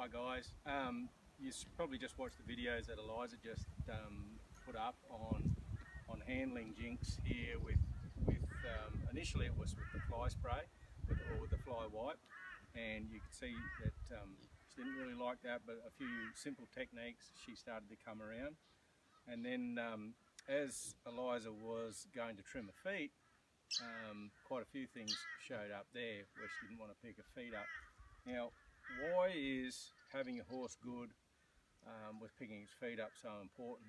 Hi guys, you probably just watched the videos that Eliza just put up on handling jinx here with initially it was with the fly spray or with the fly wipe, and you could see that she didn't really like that, but a few simple techniques she started to come around. And then as Eliza was going to trim her feet, quite a few things showed up there where she didn't want to pick her feet up. Now, why is having your horse good with picking his feet up so important?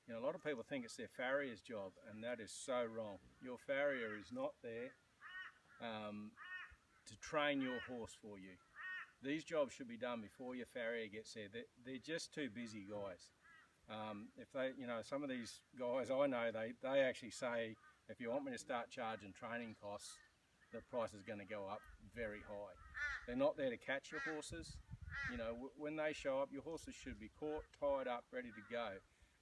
You know, a lot of people think it's their farrier's job, and that is so wrong. Your farrier is not there to train your horse for you. These jobs should be done before your farrier gets there. They're just too busy, guys. If they, you know, some of these guys I know, they actually say, if you want me to start charging training costs, the price is going to go up very high. They're not there to catch your horses. You know, when they show up, your horses should be caught, tied up, ready to go,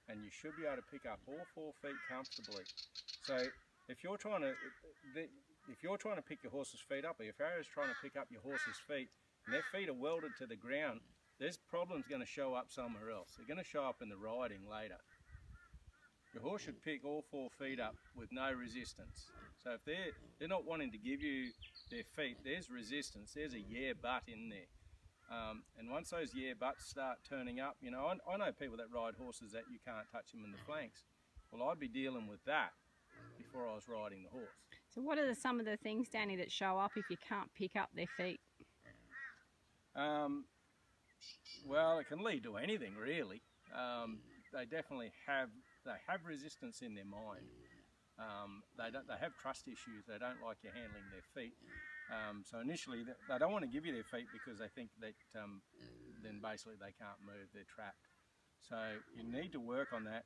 and you should be able to pick up all 4 feet comfortably. So if you're trying to pick your horse's feet up, or your farrier's trying to pick up your horse's feet, and their feet are welded to the ground, there's problems going to show up somewhere else. They're going to show up in the riding later. Your horse should pick all 4 feet up with no resistance. So if they're not wanting to give you their feet, there's resistance, there's a yeah but in there. And once those yeah buts start turning up, you know, I know people that ride horses that you can't touch them in the flanks. Well, I'd be dealing with that before I was riding the horse. So what are some of the things, Danny, that show up if you can't pick up their feet? Well, it can lead to anything really. They definitely have resistance in their mind. They have trust issues. They don't like you handling their feet. So initially they don't want to give you their feet because they think that then basically they can't move, they're trapped. So you need to work on that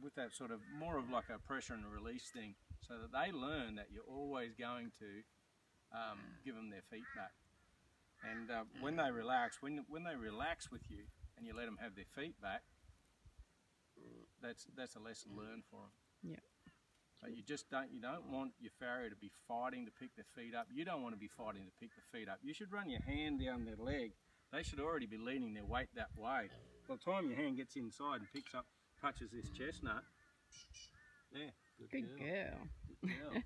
with that sort of more of like a pressure and a release thing, so that they learn that you're always going to give them their feet back. And when they relax, when they relax with you and you let them have their feet back, that's a lesson learned for them. Yeah. But you don't want your farrier to be fighting to pick their feet up. You don't want to be fighting to pick the feet up. You should run your hand down their leg. They should already be leaning their weight that way. By the time your hand gets inside and touches this chestnut, yeah, good girl. Good girl.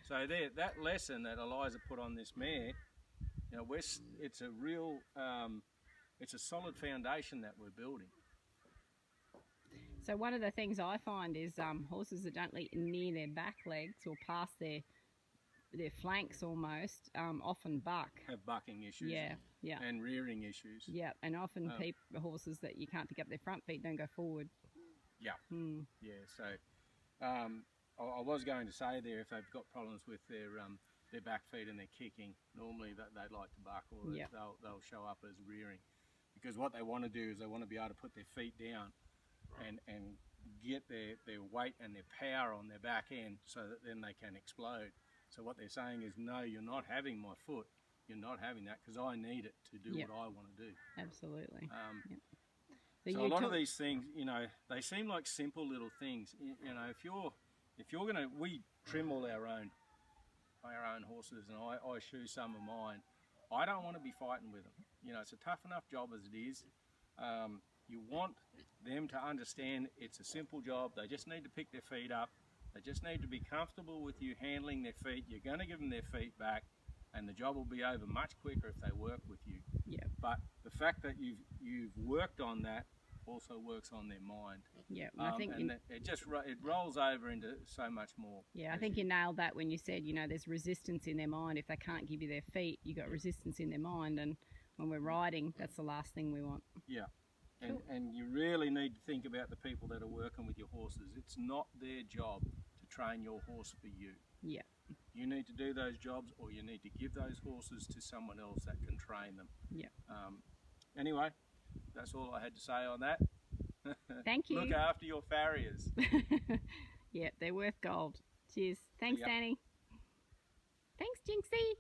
So there, that lesson that Eliza put on this mare, you know, it's a real, it's a solid foundation that we're building. So one of the things I find is horses that don't lead near their back legs or past their flanks almost often buck. Have bucking issues. Yeah. And rearing issues. Yeah, and often horses that you can't pick up their front feet don't go forward. Yeah. Yeah. So I was going to say there, if they've got problems with their back feet and their kicking, normally they'd like to buck, or they'll show up as rearing, because what they want to do is they want to be able to put their feet down and get their weight and their power on their back end, so that then they can explode. So what they're saying is, no, you're not having my foot, you're not having that, because I need it to do what I want to do. Absolutely. So a lot of these things, you know, they seem like simple little things. You know, if you're gonna, we trim all our own horses, and I shoe some of mine. I don't want to be fighting with them. You know, it's a tough enough job as it is. You want them to understand it's a simple job. They just need to pick their feet up. They just need to be comfortable with you handling their feet. You're going to give them their feet back, and the job will be over much quicker if they work with you. Yeah. But the fact that you've worked on that also works on their mind. Yeah, I think it rolls over into so much more. Yeah, I think you nailed that when you said, you know, there's resistance in their mind. If they can't give you their feet, you got resistance in their mind, and when we're riding, that's the last thing we want. Yeah. And you really need to think about the people that are working with your horses. It's not their job to train your horse for you. Yeah. You need to do those jobs, or you need to give those horses to someone else that can train them. Yeah. Anyway, that's all I had to say on that. Thank you. Look after your farriers. Yeah, they're worth gold. Cheers. Thanks, Danny. Thanks, Jinxie.